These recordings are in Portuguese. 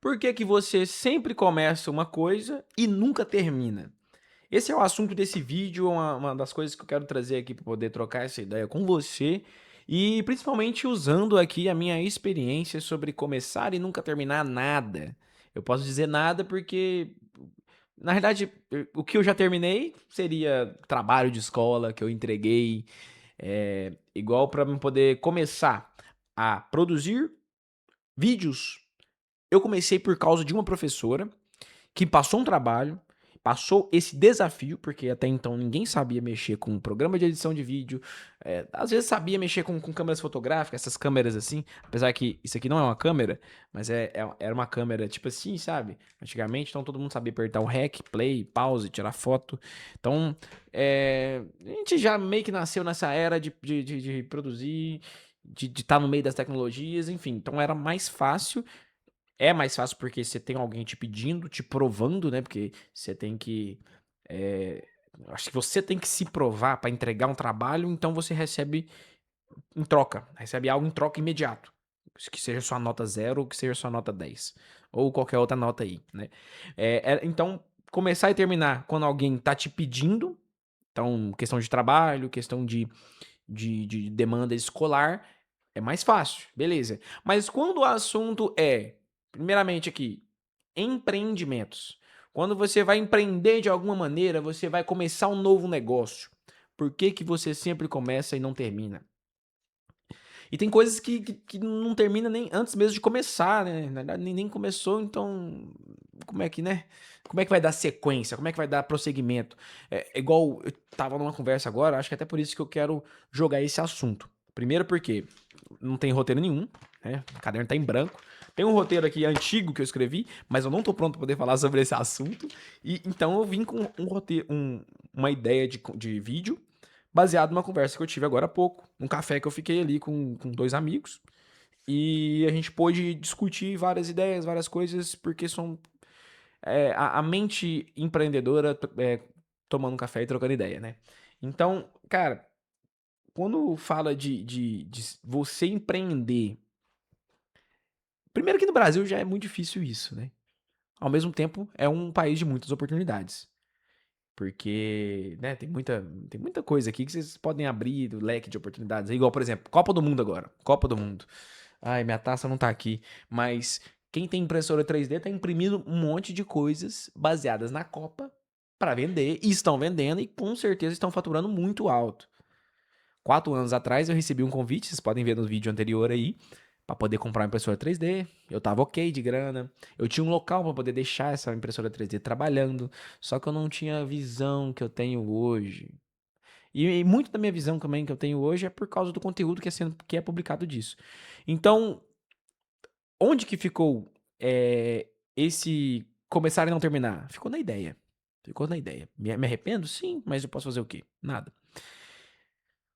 Por que que você sempre começa uma coisa e nunca termina? Esse é o assunto desse vídeo, uma das coisas que eu quero trazer aqui para poder trocar essa ideia com você, e principalmente usando aqui a minha experiência sobre começar e nunca terminar nada. Eu posso dizer nada porque, na verdade, o que eu já terminei seria trabalho de escola que eu entreguei, igual para poder começar a produzir vídeos. Eu comecei por causa de uma professora que passou um trabalho, passou esse desafio, porque até então ninguém sabia mexer com um programa de edição de vídeo, às vezes sabia mexer com câmeras fotográficas, essas câmeras assim, apesar que isso aqui não é uma câmera, mas era uma câmera tipo assim, sabe? Antigamente, então todo mundo sabia apertar o REC, play, pause, tirar foto. Então, a gente já meio que nasceu nessa era de produzir, de estar no meio das tecnologias, enfim. Então era mais fácil, é mais fácil porque você tem alguém te pedindo, te provando, né, porque você tem que, eh, acho que você tem que se provar para entregar um trabalho, então você recebe em troca, recebe algo em troca imediato, que seja sua nota 0 ou que seja sua nota 10 ou qualquer outra nota aí, né. Então começar e terminar quando alguém tá te pedindo, então questão de trabalho, questão de demanda escolar, é mais fácil, beleza. Mas quando o assunto é, primeiramente aqui, empreendimentos. Quando você vai empreender de alguma maneira, você vai começar um novo negócio. Por que que você sempre começa e não termina? E tem coisas que não termina nem antes mesmo de começar, né? Na verdade, nem começou, então como é que, né? Como é que vai dar sequência? Como é que vai dar prosseguimento? É igual eu tava numa conversa agora, acho que até por isso que eu quero jogar esse assunto. Primeiro porque não tem roteiro nenhum, né? O caderno tá em branco. Tem um roteiro aqui antigo que eu escrevi, mas eu não tô pronto pra poder falar sobre esse assunto. E então eu vim com um roteiro, uma ideia de vídeo baseado numa conversa que eu tive agora há pouco, um café que eu fiquei ali com dois amigos, e a gente pôde discutir várias ideias, várias coisas, porque são a mente empreendedora tomando um café e trocando ideia, né? Então, cara, quando fala de você empreender, primeiro que no Brasil já é muito difícil isso, né? Ao mesmo tempo, é um país de muitas oportunidades. Porque, né, tem muita coisa aqui que vocês podem abrir do leque de oportunidades. Igual, por exemplo, Copa do Mundo agora. Copa do Mundo. Ai, minha taça não tá aqui. Mas quem tem impressora 3D tá imprimindo um monte de coisas baseadas na Copa para vender. E estão vendendo e com certeza estão faturando muito alto. 4 anos atrás eu recebi um convite, vocês podem ver no vídeo anterior aí, para poder comprar uma impressora 3D. Eu tava ok de grana. Eu tinha um local para poder deixar essa impressora 3D trabalhando, só que eu não tinha a visão que eu tenho hoje. E muito da minha visão também que eu tenho hoje é por causa do conteúdo que é publicado disso. Então, onde que ficou esse começar e não terminar? Ficou na ideia. Ficou na ideia. Me arrependo? Sim, mas eu posso fazer o quê? Nada.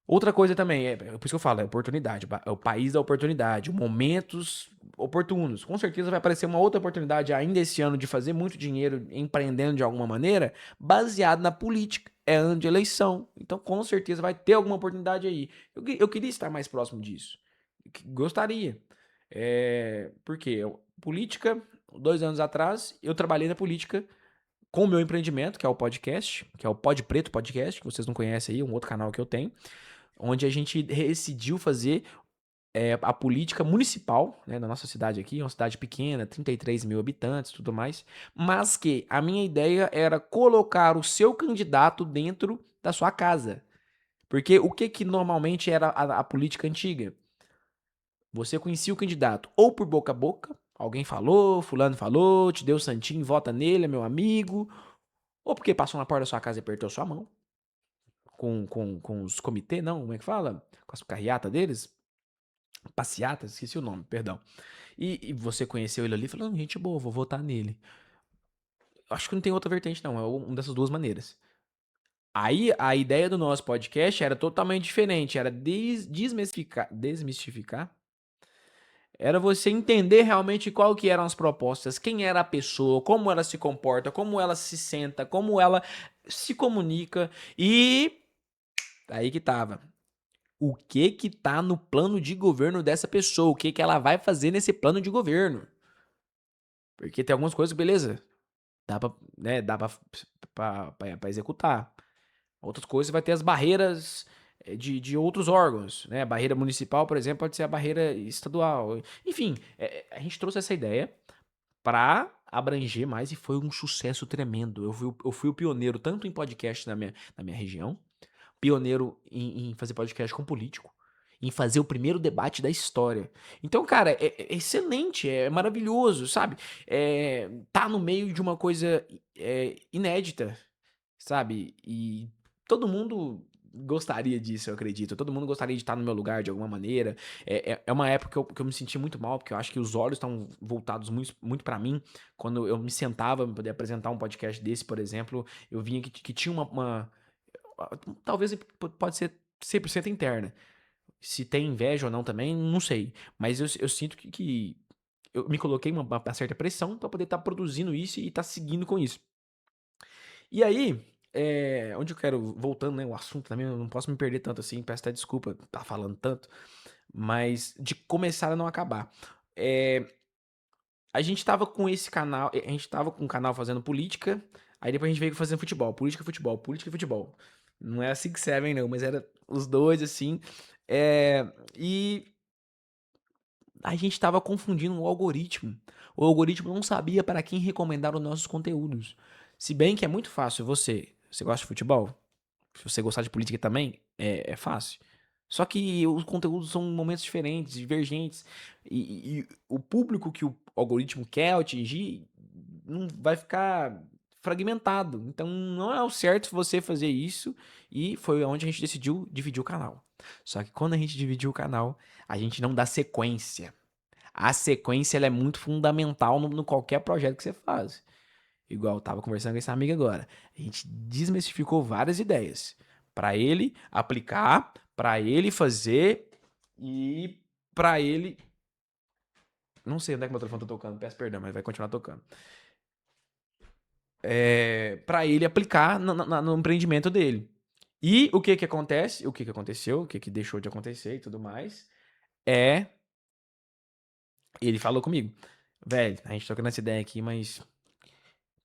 Outra coisa também, por isso que eu falo, é oportunidade, é o país da oportunidade, momentos oportunos. Com certeza vai aparecer uma outra oportunidade ainda esse ano de fazer muito dinheiro empreendendo de alguma maneira, baseado na política. É ano de eleição, então com certeza vai ter alguma oportunidade aí. Eu queria estar mais próximo disso. Gostaria. Porque política, 2 anos atrás, eu trabalhei na política com o meu empreendimento, que é o podcast, que é o Pod Preto Podcast, que vocês não conhecem aí, um outro canal que eu tenho, onde a gente decidiu fazer a política municipal, né, da nossa cidade aqui, uma cidade pequena, 33 mil habitantes e tudo mais, mas que a minha ideia era colocar o seu candidato dentro da sua casa. Porque o que que normalmente era a política antiga? Você conhecia o candidato ou por boca a boca, alguém falou, fulano falou, te deu santinho, vota nele, é meu amigo, ou porque passou na porta da sua casa e apertou sua mão, com os comitês, não, como é que fala? Com as carreatas deles, passeatas, esqueci o nome, perdão. E você conheceu ele ali e falou, não, gente boa, vou votar nele. Acho que não tem outra vertente não, é uma dessas duas maneiras. Aí a ideia do nosso podcast era totalmente diferente, era desmistificar, era você entender realmente qual que eram as propostas, quem era a pessoa, como ela se comporta, como ela se senta, como ela se comunica e aí que tava. O que que tá no plano de governo dessa pessoa? O que que ela vai fazer nesse plano de governo? Porque tem algumas coisas, beleza, dá pra, né, dá pra executar. Outras coisas vai ter as barreiras de outros órgãos, né? A barreira municipal, por exemplo, pode ser a barreira estadual. Enfim, a gente trouxe essa ideia para abranger mais e foi um sucesso tremendo. Eu fui o pioneiro tanto em podcast na minha região, pioneiro em fazer podcast com político, em fazer o primeiro debate da história. Então, cara, é excelente, é maravilhoso, sabe? Tá no meio de uma coisa inédita, sabe? E todo mundo gostaria disso, eu acredito. Todo mundo gostaria de estar no meu lugar de alguma maneira. É uma época que eu me senti muito mal, porque eu acho que os olhos estão voltados muito, muito para mim. Quando eu me sentava para poder apresentar um podcast desse, por exemplo, eu vinha que tinha talvez pode ser 100% interna. Se tem inveja ou não também, não sei. Mas eu sinto que eu me coloquei uma certa pressão para poder estar produzindo isso e estar seguindo com isso. E aí, onde eu quero, voltando, né, o assunto também, eu não posso me perder tanto assim, peço até desculpa estar falando tanto, mas de começar a não acabar. Eh, a gente tava com esse canal, a gente tava com um canal fazendo política, aí depois a gente veio fazendo futebol, política, futebol, política e futebol. Não é assim que servem não, mas era os dois assim. E a gente tava confundindo o algoritmo. O algoritmo não sabia para quem recomendar os nossos conteúdos. Se bem que é muito fácil você gosta de futebol? Se você gostar de política também, é fácil. Só que os conteúdos são momentos diferentes, divergentes, e o público que o algoritmo quer atingir não vai ficar fragmentado. Então não é o certo você fazer isso, e foi onde a gente decidiu dividir o canal. Só que quando a gente dividiu o canal, a gente não dá sequência. A sequência ela é muito fundamental no qualquer projeto que você faz. Igual eu tava conversando com essa amiga agora. A gente desmistificou várias ideias para ele aplicar, para ele fazer e para ele. Não sei onde é que meu telefone tá tocando, peço perdão, mas vai continuar tocando. Para ele aplicar no empreendimento dele. E o que que acontece? O que que aconteceu? O que que deixou de acontecer e tudo mais? É. Ele falou comigo, velho, a gente trocando essa ideia aqui, mas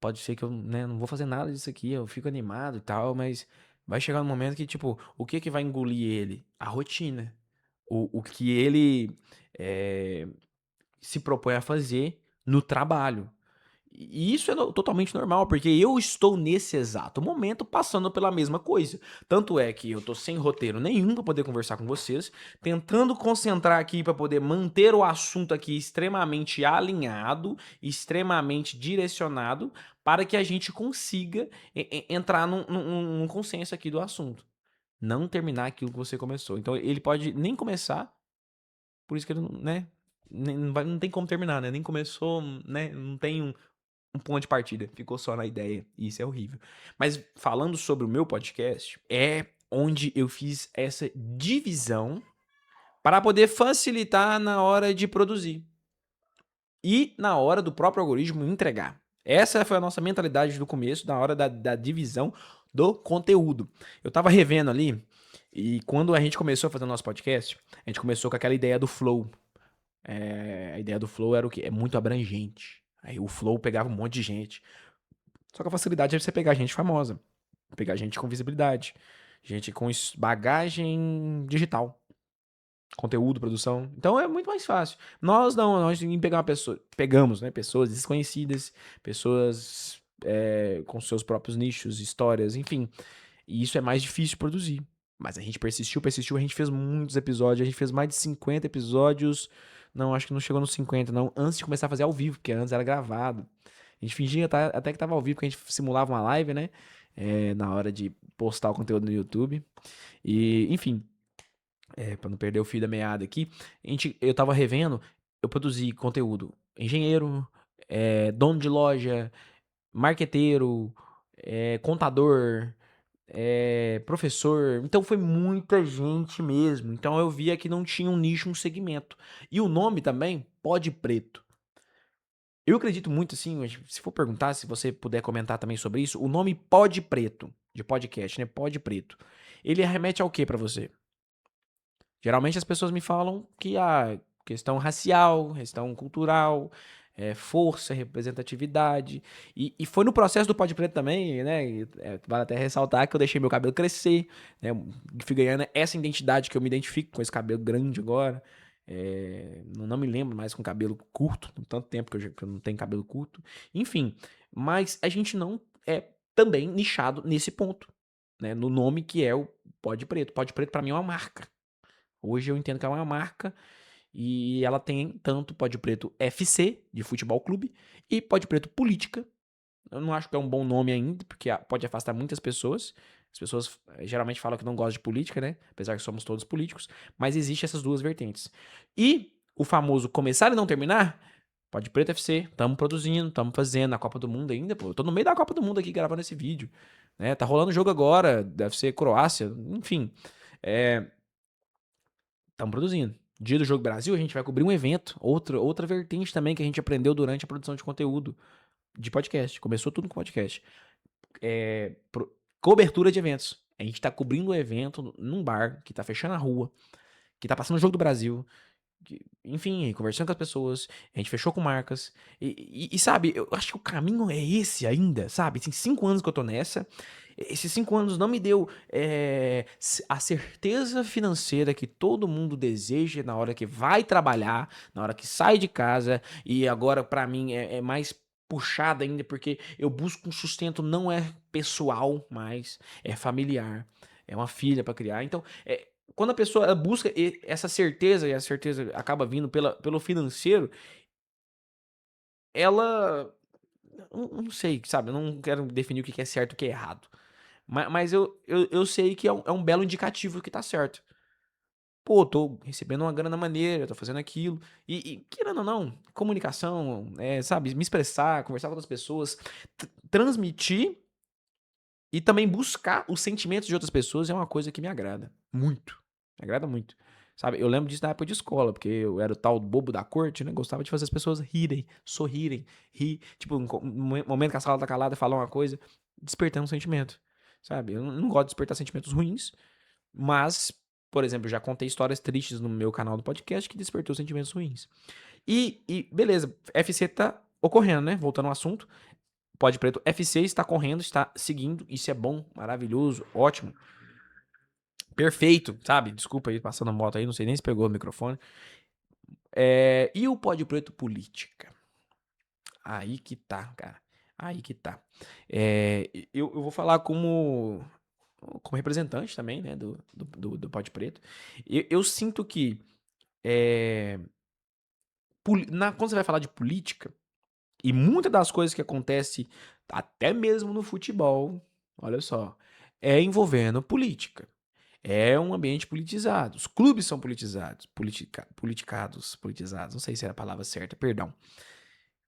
pode ser que eu, né, não vou fazer nada disso aqui, eu fico animado e tal, mas vai chegar um momento que, tipo, o que que vai engolir ele? A rotina. O que ele eh, se propõe a fazer no trabalho. E isso é totalmente normal, porque eu estou nesse exato momento passando pela mesma coisa. Tanto é que eu tô sem roteiro nenhum para poder conversar com vocês, tentando concentrar aqui para poder manter o assunto aqui extremamente alinhado, extremamente direcionado, para que a gente consiga entrar num consenso aqui do assunto. Não terminar aquilo que você começou. Então ele pode nem começar, por isso que ele não, né? Não tem como terminar, né? Nem começou, né? Não tem um ponto de partida, ficou só na ideia, e isso é horrível. Mas falando sobre o meu podcast, é onde eu fiz essa divisão para poder facilitar na hora de produzir e na hora do próprio algoritmo entregar. Essa foi a nossa mentalidade do começo, na hora da divisão do conteúdo. Eu tava revendo ali, e quando a gente começou a fazer o nosso podcast, a gente começou com aquela ideia do flow. A ideia do flow era o quê? É muito abrangente. Aí o flow pegava um monte de gente. Só que a facilidade é você pegar gente famosa, pegar gente com visibilidade, gente com bagagem digital, conteúdo, produção. Então é muito mais fácil. Nós não, nós em pegar uma pessoa, pegamos, né, pessoas desconhecidas, pessoas com seus próprios nichos, histórias, enfim. E isso é mais difícil de produzir. Mas a gente persistiu, persistiu, a gente fez muitos episódios, a gente fez mais de 50 episódios. Não, acho que não chegou nos 50, não. Antes de começar a fazer ao vivo, porque antes era gravado. A gente fingia até que tava ao vivo, porque a gente simulava uma live, né? Na hora de postar o conteúdo no YouTube. E, enfim, pra não perder o fio da meada aqui, eu tava revendo, eu produzi conteúdo engenheiro, dono de loja, marqueteiro, contador, professor. Então foi muita gente mesmo. Então eu via que não tinha um nicho, um segmento. E o nome também, Pod Preto. Eu acredito muito assim, se for perguntar, se você puder comentar também sobre isso, o nome Pod Preto, de podcast, né? Pod Preto. Ele remete ao que pra você? Geralmente as pessoas me falam que a questão racial, questão cultural, força, representatividade. E foi no processo do Pode Preto também, né? Vale até ressaltar que eu deixei meu cabelo crescer, né? Fui ganhando essa identidade que eu me identifico com esse cabelo grande agora. Não me lembro mais com cabelo curto, com tanto tempo que eu não tenho cabelo curto. Enfim, mas a gente não é também nichado nesse ponto, né? No nome que é o Pode Preto. Pode Preto pra mim é uma marca. Hoje eu entendo que é uma marca e ela tem tanto Pode Preto FC, de futebol clube, e Pode Preto Política. Eu não acho que é um bom nome ainda, porque pode afastar muitas pessoas. As pessoas geralmente falam que não gostam de política, né? Apesar que somos todos políticos. Mas existe essas duas vertentes. E o famoso começar e não terminar, Pode Preto FC, estamos produzindo, estamos fazendo a Copa do Mundo ainda, pô. Eu tô no meio da Copa do Mundo aqui gravando esse vídeo, né? Tá rolando jogo agora, deve ser Croácia, enfim. Estamos produzindo. Dia do Jogo Brasil, a gente vai cobrir um evento, outra vertente também que a gente aprendeu durante a produção de conteúdo de podcast. Começou tudo com podcast. Cobertura de eventos. A gente tá cobrindo um evento num bar que tá fechando a rua, que tá passando o Jogo do Brasil. Enfim, conversando com as pessoas, a gente fechou com marcas. Sabe, eu acho que o caminho é esse ainda, sabe? Tem 5 anos que eu tô nessa. Esses 5 anos não me deu a certeza financeira que todo mundo deseja na hora que vai trabalhar, na hora que sai de casa. E agora, pra mim, é mais puxada ainda, porque eu busco um sustento não é pessoal, mas é familiar. É uma filha pra criar. Então, quando a pessoa busca essa certeza, e a certeza acaba vindo pelo financeiro, ela. Não sei, sabe? Eu não quero definir o que é certo e o que é errado. Mas eu sei que é um belo indicativo que tá certo. Pô, tô recebendo uma grana maneira, tô fazendo aquilo. Querendo ou não, comunicação, sabe? Me expressar, conversar com outras pessoas, transmitir e também buscar os sentimentos de outras pessoas é uma coisa que me agrada muito. Me agrada muito. Sabe, eu lembro disso na época de escola, porque eu era o tal bobo da corte, né? Gostava de fazer as pessoas rirem, sorrirem, rir. Tipo, no momento que a sala tá calada, falar uma coisa, despertando um sentimento. Sabe, eu não gosto de despertar sentimentos ruins, mas, por exemplo, eu já contei histórias tristes no meu canal do podcast que despertou sentimentos ruins. Beleza, FC tá ocorrendo, né? Voltando ao assunto. Pode Preto FC está correndo, está seguindo. Isso é bom, maravilhoso, ótimo. Perfeito, sabe? Desculpa aí, passando a moto aí, não sei nem se pegou o microfone. E o Pode Preto Política? Aí que tá, cara. Aí que tá. Eu vou falar como representante também, né, do Pode Preto. Eu sinto que quando você vai falar de política, e muitas das coisas que acontecem, até mesmo no futebol, olha só, é envolvendo política. É um ambiente politizado. Os clubes são politizados. Politizados. Não sei se era a palavra certa, perdão.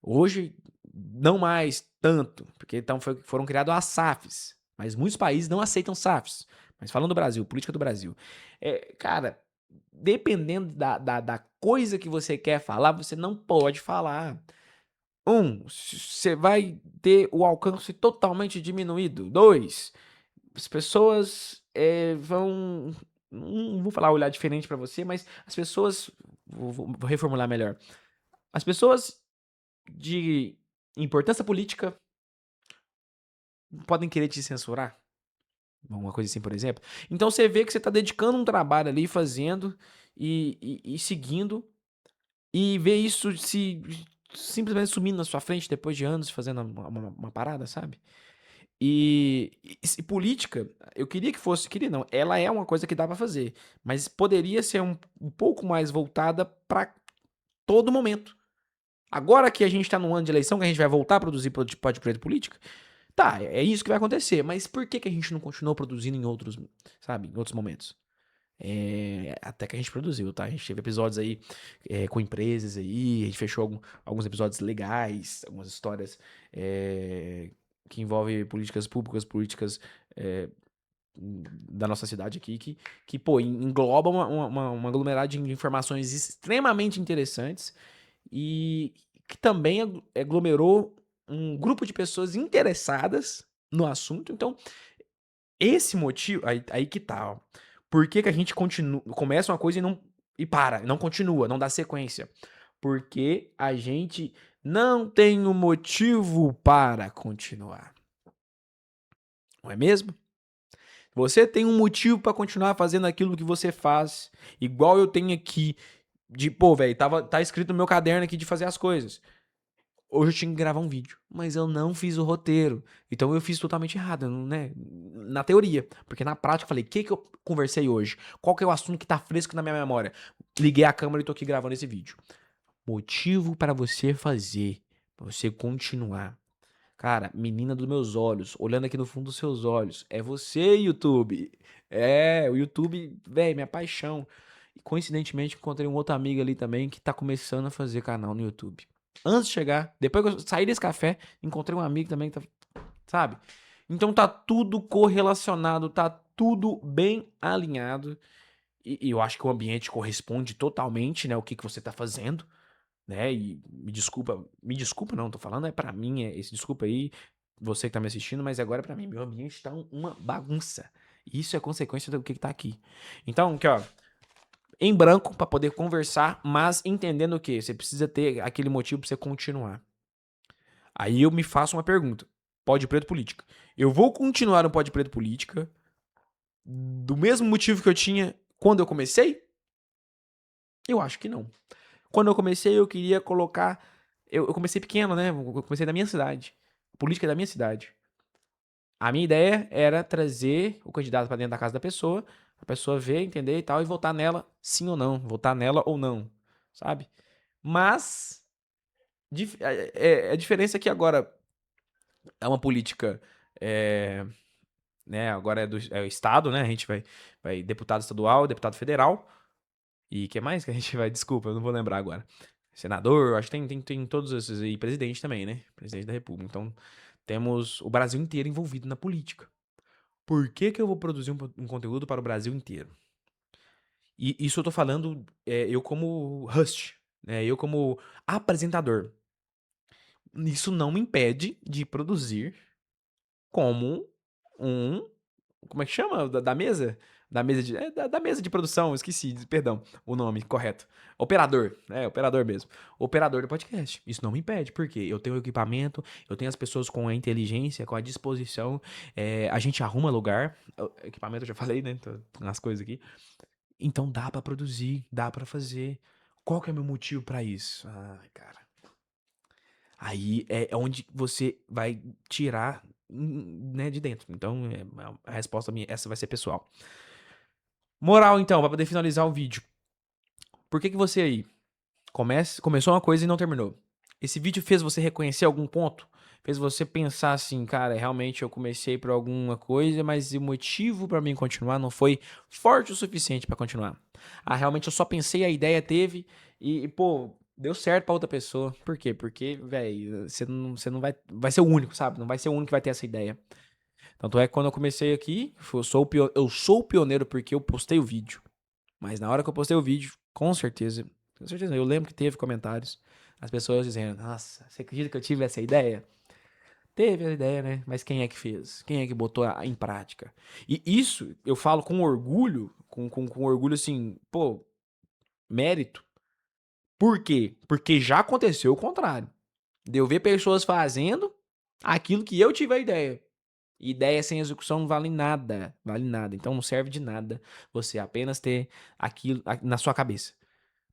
Hoje, não mais tanto, porque então foram criados as SAFs. Mas muitos países não aceitam SAFs. Mas falando do Brasil, política do Brasil. Cara, dependendo da coisa que você quer falar, você não pode falar. Você vai ter o alcance totalmente diminuído. Dois, as pessoas vão. Não vou falar olhar diferente pra você, mas as pessoas. Vou reformular melhor. As pessoas de importância política podem querer te censurar. Alguma coisa assim, por exemplo. Então você vê que você tá dedicando um trabalho ali, fazendo e seguindo, e vê isso se simplesmente sumindo na sua frente depois de anos fazendo uma parada, sabe? E política, eu queria que fosse, queria não, ela é uma coisa que dá pra fazer, mas poderia ser um pouco mais voltada pra todo momento. Agora que a gente tá num ano de eleição, que a gente vai voltar a produzir Pode Preto Política, tá, é isso que vai acontecer, mas por que que a gente não continuou produzindo em outros, sabe, em outros momentos? Até que a gente produziu, tá? A gente teve episódios aí com empresas aí, a gente fechou alguns episódios legais, algumas histórias que envolvem políticas públicas, políticas é, da nossa cidade aqui, que pô, engloba uma aglomerada de informações extremamente interessantes e que também aglomerou um grupo de pessoas interessadas no assunto. Então, esse motivo, aí que tá, ó. Por que que a gente começa uma coisa e não para, não continua, não dá sequência? Porque a gente não tem um motivo para continuar. Não é mesmo? Você tem um motivo para continuar fazendo aquilo que você faz, igual eu tenho aqui de, pô, velho, tá escrito no meu caderno aqui de fazer as coisas. Hoje eu tinha que gravar um vídeo, mas eu não fiz o roteiro. Então eu fiz totalmente errado, né? Na teoria. Porque na prática eu falei, o que eu conversei hoje? Qual que é o assunto que tá fresco na minha memória? Liguei a câmera e tô aqui gravando esse vídeo. Motivo para você fazer, para você continuar. Cara, menina dos meus olhos, olhando aqui no fundo dos seus olhos, é você, YouTube. É, o YouTube, velho, minha paixão. E coincidentemente encontrei um outro amigo ali também que tá começando a fazer canal no YouTube. Antes de chegar, depois que eu saí desse café, encontrei um amigo também que tá, sabe? Então tá tudo correlacionado, tá tudo bem alinhado. E eu acho que o ambiente corresponde totalmente, né, o que você tá fazendo, né? E me desculpa não, tô falando é pra mim, esse desculpa aí, você que tá me assistindo, mas agora é pra mim, meu ambiente tá uma bagunça. E isso é consequência do que tá aqui. Então, aqui ó, em branco pra poder conversar, mas entendendo o que você precisa ter aquele motivo pra você continuar. Aí eu me faço uma pergunta. Pode Preto Política. Eu vou continuar no Pode Preto Política do mesmo motivo que eu tinha quando eu comecei? Eu acho que não. Quando eu comecei, eu queria colocar. Eu comecei pequeno, né? Eu comecei da minha cidade. Política da minha cidade. A minha ideia era trazer o candidato para dentro da casa da pessoa, a pessoa ver, entender e tal, e votar nela sim ou não. Votar nela ou não. Sabe? Mas. A diferença é que agora é uma política. É, né, agora é o Estado, né? A gente vai deputado estadual, deputado federal. E o que mais que a gente vai? Desculpa, eu não vou lembrar agora. Senador, acho que tem todos esses aí. Presidente também, né? Presidente da República. Então, temos o Brasil inteiro envolvido na política. Por que que eu vou produzir um conteúdo para o Brasil inteiro? E isso eu tô falando, eu como host, né? Eu como apresentador. Isso não me impede de produzir como um como é que chama? Da mesa? Da mesa de. Da mesa de produção, esqueci, perdão, o nome correto. Operador, operador mesmo. Operador do podcast. Isso não me impede, porque eu tenho o equipamento, eu tenho as pessoas com a inteligência, com a disposição, a gente arruma lugar. Equipamento eu já falei, né? As coisas aqui. Então dá pra produzir, dá pra fazer. Qual que é o meu motivo pra isso? Ai, cara. Aí é onde você vai tirar, né, de dentro. Então, a resposta minha, essa vai ser pessoal. Moral, então, pra poder finalizar o vídeo. Por que você aí começou uma coisa e não terminou? Esse vídeo fez você reconhecer algum ponto? Fez você pensar assim, cara, realmente eu comecei por alguma coisa, mas o motivo pra mim continuar não foi forte o suficiente pra continuar. Ah, realmente eu só pensei, a ideia teve pô, deu certo pra outra pessoa. Por quê? Porque, velho, você não vai ser o único, sabe? Não vai ser o único que vai ter essa ideia. Tanto é que quando eu comecei aqui, eu sou o pioneiro porque eu postei o vídeo. Mas na hora que eu postei o vídeo, com certeza, eu lembro que teve comentários, as pessoas dizendo, nossa, você acredita que eu tive essa ideia? Teve a ideia, né? Mas quem é que fez? Quem é que botou em prática? E isso eu falo com orgulho, com orgulho assim, pô, mérito. Por quê? Porque já aconteceu o contrário. De eu ver pessoas fazendo aquilo que eu tive a ideia. Ideia sem execução não vale nada, vale nada. Então não serve de nada você apenas ter aquilo na sua cabeça.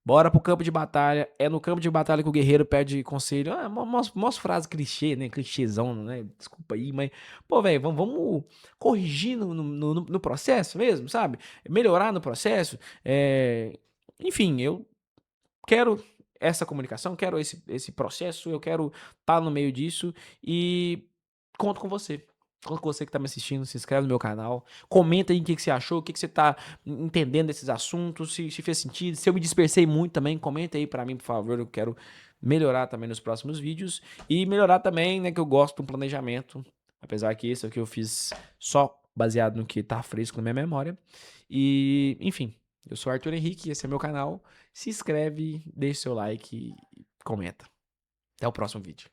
Bora pro campo de batalha. É no campo de batalha que o guerreiro pede conselho. Ah, mostra frase clichê, né? Clichêzão, né? Desculpa aí, mas. Pô, velho, vamos corrigir no processo mesmo, sabe? Melhorar no processo. Enfim, eu quero essa comunicação, quero esse processo, eu quero estar no meio disso e conto com você. Conto com você que tá me assistindo, se inscreve no meu canal, comenta aí o que você achou, o que você tá entendendo desses assuntos, se fez sentido, se eu me dispersei muito também, comenta aí pra mim, por favor, eu quero melhorar também nos próximos vídeos e melhorar também, né, que eu gosto do planejamento, apesar que esse aqui eu fiz só baseado no que tá fresco na minha memória e, enfim, eu sou Arthur Henrique, esse é meu canal, se inscreve, deixa seu like e comenta. Até o próximo vídeo.